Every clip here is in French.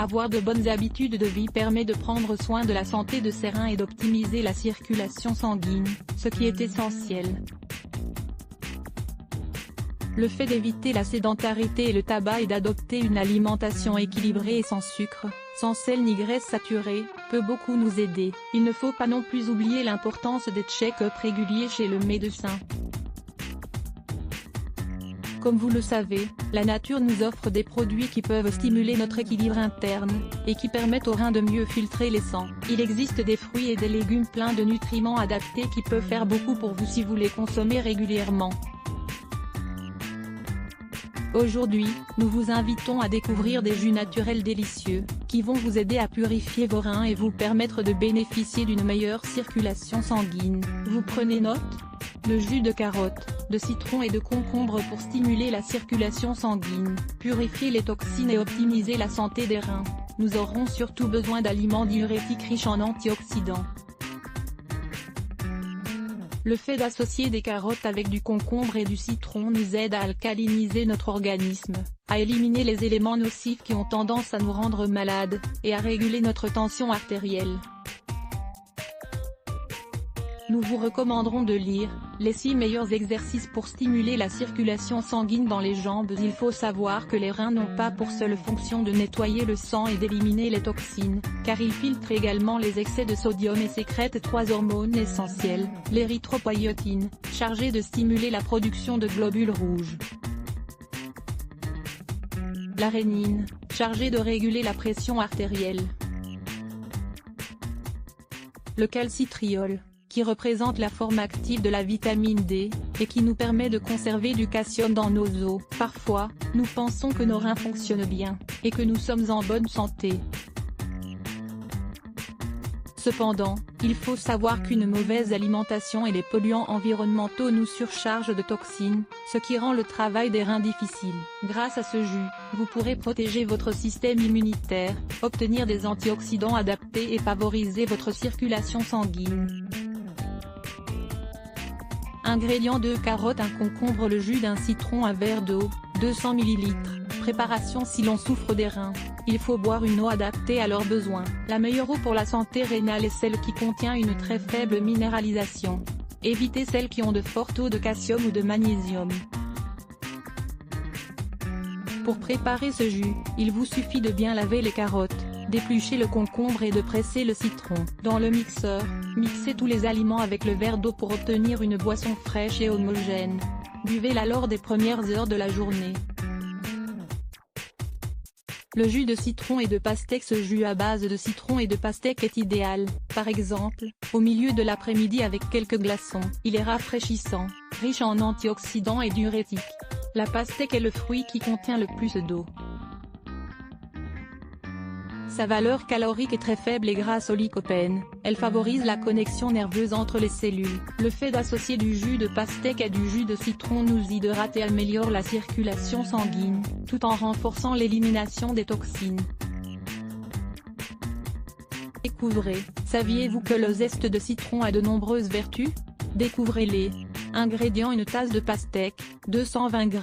Avoir de bonnes habitudes de vie permet de prendre soin de la santé de ses reins et d'optimiser la circulation sanguine, ce qui est essentiel. Le fait d'éviter la sédentarité et le tabac et d'adopter une alimentation équilibrée et sans sucre, sans sel ni graisse saturée, peut beaucoup nous aider. Il ne faut pas non plus oublier l'importance des check-ups réguliers chez le médecin. Comme vous le savez, la nature nous offre des produits qui peuvent stimuler notre équilibre interne, et qui permettent aux reins de mieux filtrer les sangs. Il existe des fruits et des légumes pleins de nutriments adaptés qui peuvent faire beaucoup pour vous si vous les consommez régulièrement. Aujourd'hui, nous vous invitons à découvrir des jus naturels délicieux, qui vont vous aider à purifier vos reins et vous permettre de bénéficier d'une meilleure circulation sanguine. Vous prenez note ? Le jus de carotte, de citron et de concombre pour stimuler la circulation sanguine, purifier les toxines et optimiser la santé des reins. Nous aurons surtout besoin d'aliments diurétiques riches en antioxydants. Le fait d'associer des carottes avec du concombre et du citron nous aide à alcaliniser notre organisme, à éliminer les éléments nocifs qui ont tendance à nous rendre malades, et à réguler notre tension artérielle. Nous vous recommanderons de lire « Les 6 meilleurs exercices pour stimuler la circulation sanguine dans les jambes ». Il faut savoir que les reins n'ont pas pour seule fonction de nettoyer le sang et d'éliminer les toxines, car ils filtrent également les excès de sodium et sécrètent 3 hormones essentielles, l'érythropoïétine, chargée de stimuler la production de globules rouges, la rénine, chargée de réguler la pression artérielle, le calcitriol, qui représente la forme active de la vitamine D, et qui nous permet de conserver du calcium dans nos os. Parfois, nous pensons que nos reins fonctionnent bien, et que nous sommes en bonne santé. Cependant, il faut savoir qu'une mauvaise alimentation et les polluants environnementaux nous surchargent de toxines, ce qui rend le travail des reins difficile. Grâce à ce jus, vous pourrez protéger votre système immunitaire, obtenir des antioxydants adaptés et favoriser votre circulation sanguine. Ingrédients: 2 carottes, un concombre, le jus d'un citron, un verre d'eau, 200 ml. Préparation: si l'on souffre des reins, il faut boire une eau adaptée à leurs besoins. La meilleure eau pour la santé rénale est celle qui contient une très faible minéralisation. Évitez celles qui ont de forts taux de calcium ou de magnésium. Pour préparer ce jus, il vous suffit de bien laver les carottes, d'éplucher le concombre et de presser le citron. Dans le mixeur, mixez tous les aliments avec le verre d'eau pour obtenir une boisson fraîche et homogène. Buvez-la lors des premières heures de la journée. Le jus de citron et de pastèque. Ce jus à base de citron et de pastèque est idéal, par exemple, au milieu de l'après-midi avec quelques glaçons. Il est rafraîchissant, riche en antioxydants et diurétiques. La pastèque est le fruit qui contient le plus d'eau. Sa valeur calorique est très faible et grâce au lycopène, elle favorise la connexion nerveuse entre les cellules. Le fait d'associer du jus de pastèque à du jus de citron nous hydrate et améliore la circulation sanguine, tout en renforçant l'élimination des toxines. Découvrez, saviez-vous que le zeste de citron a de nombreuses vertus? Découvrez-les. Ingrédients: une tasse de pastèque, 220 g,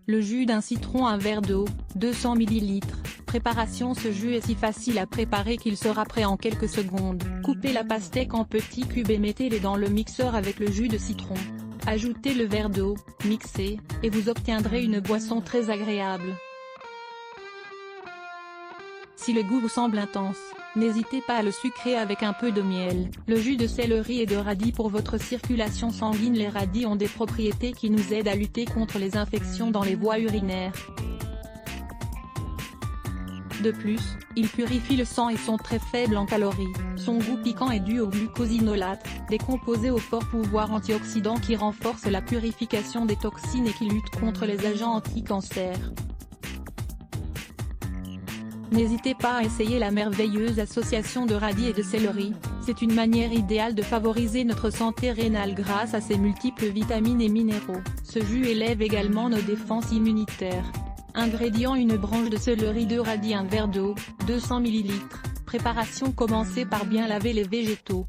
le jus d'un citron, un verre d'eau, 200 ml. Préparation: ce jus est si facile à préparer qu'il sera prêt en quelques secondes. Coupez la pastèque en petits cubes et mettez-les dans le mixeur avec le jus de citron. Ajoutez le verre d'eau, mixez, et vous obtiendrez une boisson très agréable. Si le goût vous semble intense, n'hésitez pas à le sucrer avec un peu de miel. Le jus de céleri et de radis pour votre circulation sanguine. Les radis ont des propriétés qui nous aident à lutter contre les infections dans les voies urinaires. De plus, ils purifient le sang et sont très faibles en calories. Son goût piquant est dû au glucosinolate, des composés au fort pouvoir antioxydant qui renforcent la purification des toxines et qui luttent contre les agents anti-cancer. N'hésitez pas à essayer la merveilleuse association de radis et de céleri, c'est une manière idéale de favoriser notre santé rénale grâce à ses multiples vitamines et minéraux. Ce jus élève également nos défenses immunitaires. Ingrédients: une branche de céleri, 2 radis, un verre d'eau, 200 ml. Préparation: commencez par bien laver les végétaux.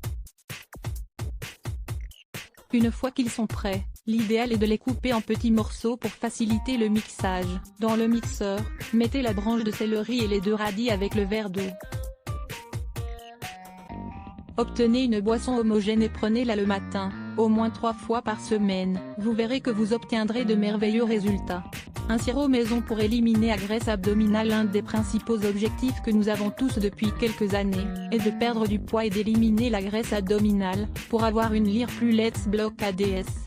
Une fois qu'ils sont prêts, l'idéal est de les couper en petits morceaux pour faciliter le mixage. Dans le mixeur, mettez la branche de céleri et les 2 radis avec le verre d'eau. Obtenez une boisson homogène et prenez-la le matin, au moins 3 fois par semaine. Vous verrez que vous obtiendrez de merveilleux résultats. Un sirop maison pour éliminer la graisse abdominale. L'un des principaux objectifs que nous avons tous depuis quelques années, est de perdre du poids et d'éliminer la graisse abdominale, pour avoir une lire plus. Let's Block ADS.